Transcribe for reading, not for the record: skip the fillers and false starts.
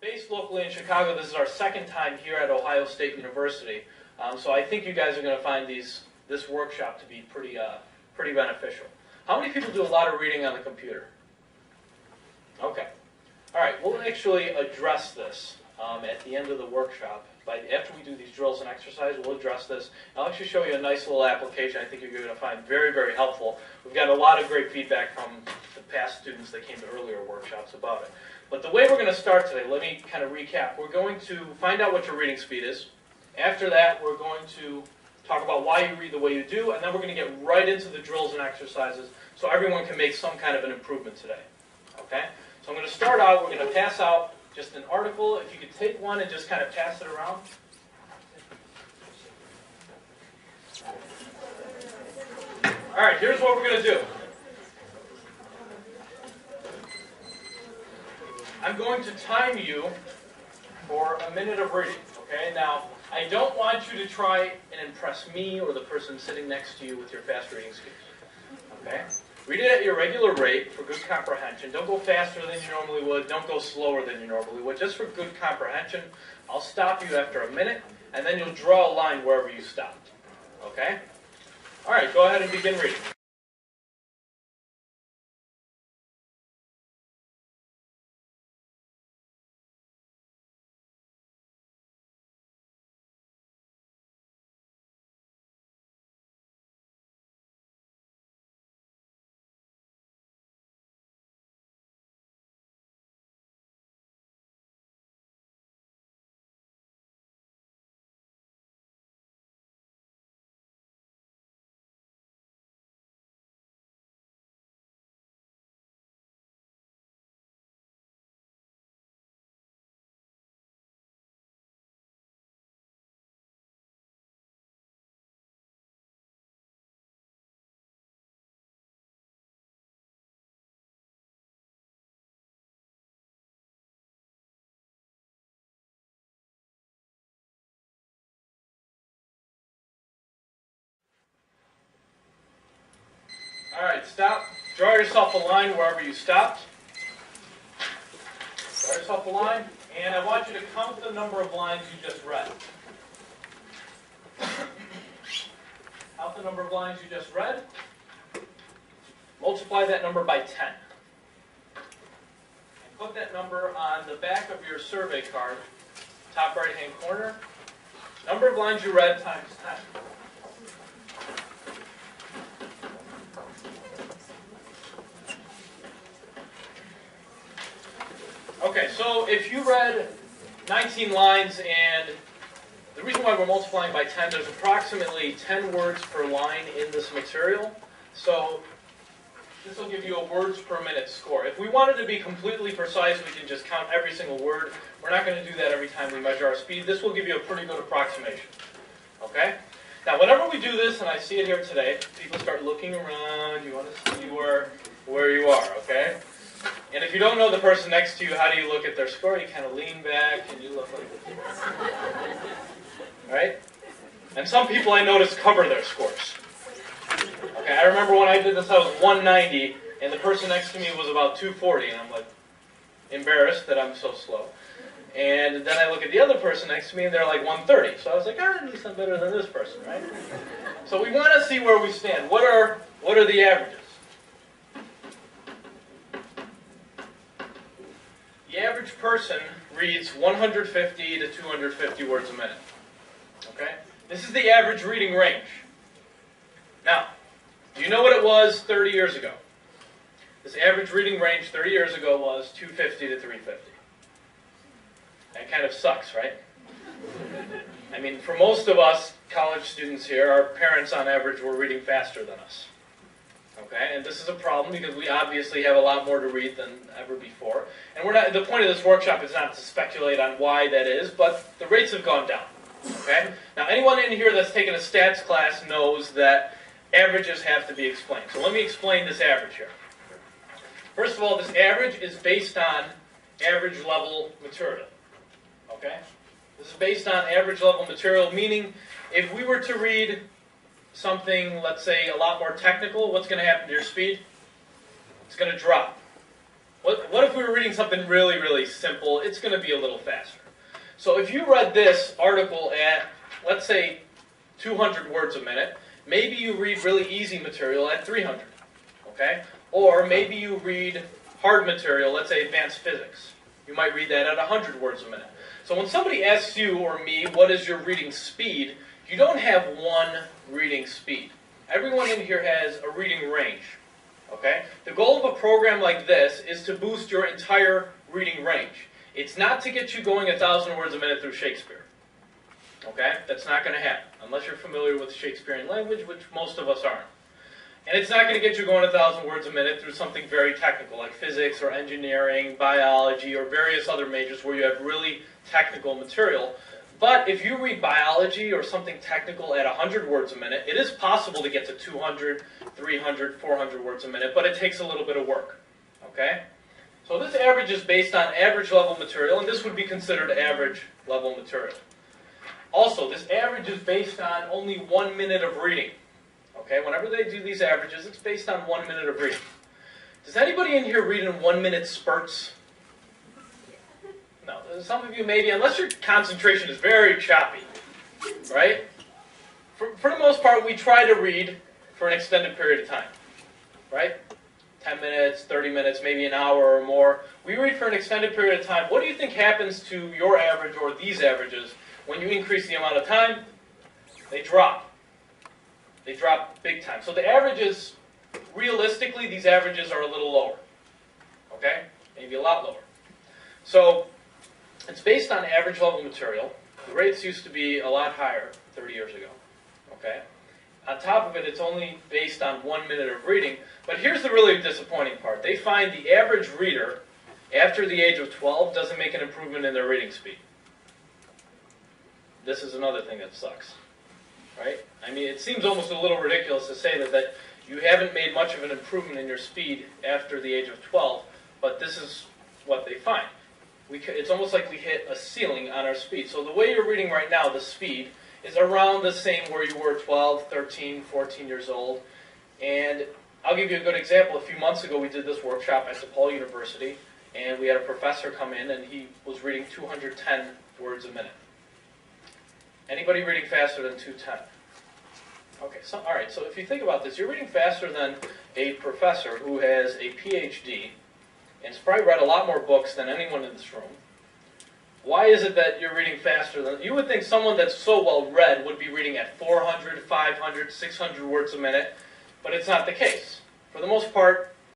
based locally in Chicago. This is our second time here at Ohio State University. So I think you guys are going to find this workshop to be pretty beneficial. How many people do a lot of reading on the computer? Okay. All right, we'll actually address this at the end of the workshop. After we do these drills and exercises, we'll address this. I'll actually show you a nice little application I think you're going to find very, very helpful. We've got a lot of great feedback from the past students that came to earlier workshops about it. But the way we're going to start today, let me kind of recap. We're going to find out what your reading speed is. After that, we're going to talk about why you read the way you do, and then we're going to get right into the drills and exercises so everyone can make some kind of an improvement today. Okay? So I'm going to start out, we're going to pass out just an article. If you could take one and just kind of pass it around. All right, here's what we're going to do. I'm going to time you for a minute of reading. Okay? Now, I don't want you to try and impress me or the person sitting next to you with your fast reading skills. Okay? Read it at your regular rate for good comprehension. Don't go faster than you normally would. Don't go slower than you normally would. Just for good comprehension. I'll stop you after a minute, and then you'll draw a line wherever you stopped. Okay? All right, go ahead and begin reading. All right, stop. Draw yourself a line wherever you stopped. Draw yourself a line, and I want you to count the number of lines you just read. Count the number of lines you just read. Multiply that number by 10. And put that number on the back of your survey card, top right-hand corner. Number of lines you read times 10. Okay, so if you read 19 lines, and the reason why we're multiplying by 10, there's approximately 10 words per line in this material. So this will give you a words per minute score. If we wanted to be completely precise, we can just count every single word. We're not going to do that every time we measure our speed. This will give you a pretty good approximation. Okay? Now, whenever we do this, and I see it here today, people start looking around. You want to see where you are, okay? And if you don't know the person next to you, how do you look at their score? You kind of lean back and you look like this. Right? And some people I notice cover their scores. Okay, I remember when I did this, I was 190, and the person next to me was about 240, and I'm like embarrassed that I'm so slow. And then I look at the other person next to me, and they're like 130. So I was like, at least I'm better than this person, right? So we want to see where we stand. What are the averages? The average person reads 150 to 250 words a minute. Okay? This is the average reading range. Now, do you know what it was 30 years ago? This average reading range 30 years ago was 250 to 350. That kind of sucks, right? I mean, for most of us college students here, our parents on average were reading faster than us. Okay, and this is a problem because we obviously have a lot more to read than ever before. And the point of this workshop is not to speculate on why that is, but the rates have gone down. Okay? Now, anyone in here that's taken a stats class knows that averages have to be explained. So let me explain this average here. First of all, this average is based on average level material. Okay? This is based on average level material, meaning if we were to read something, let's say, a lot more technical, what's going to happen to your speed? It's going to drop. What if we were reading something really, really simple? It's going to be a little faster. So if you read this article at, let's say, 200 words a minute, maybe you read really easy material at 300, okay? Or maybe you read hard material, let's say advanced physics. You might read that at 100 words a minute. So when somebody asks you or me, what is your reading speed, you don't have one reading speed. Everyone in here has a reading range, okay? The goal of a program like this is to boost your entire reading range. It's not to get you going 1,000 words a minute through Shakespeare, okay? That's not going to happen, unless you're familiar with Shakespearean language, which most of us aren't. And it's not going to get you going 1,000 words a minute through something very technical, like physics or engineering, biology, or various other majors where you have really technical material. But if you read biology or something technical at 100 words a minute, it is possible to get to 200, 300, 400 words a minute, but it takes a little bit of work, okay? So this average is based on average level material, and this would be considered average level material. Also, this average is based on only 1 minute of reading. Okay, whenever they do these averages, it's based on 1 minute of reading. Does anybody in here read in 1 minute spurts? No, some of you maybe, unless your concentration is very choppy, right? For the most part, we try to read for an extended period of time, right? 10 minutes, 30 minutes, maybe an hour or more. We read for an extended period of time. What do you think happens to your average or these averages when you increase the amount of time? They drop. They drop big time. So the averages, realistically, these averages are a little lower. Okay? Maybe a lot lower. So it's based on average level material. The rates used to be a lot higher 30 years ago. Okay? On top of it, it's only based on 1 minute of reading. But here's the really disappointing part. They find the average reader after the age of 12 doesn't make an improvement in their reading speed. This is another thing that sucks. Right? I mean, it seems almost a little ridiculous to say that you haven't made much of an improvement in your speed after the age of 12, but this is what they find. It's almost like we hit a ceiling on our speed. So the way you're reading right now, the speed, is around the same where you were 12, 13, 14 years old. And I'll give you a good example. A few months ago, we did this workshop at DePaul University, and we had a professor come in, and he was reading 210 words a minute. Anybody reading faster than 210? Okay, so all right, so if you think about this, you're reading faster than a professor who has a PhD and has probably read a lot more books than anyone in this room. Why is it that you're reading faster than... You would think someone that's so well read would be reading at 400, 500, 600 words a minute, but it's not the case. For the most part,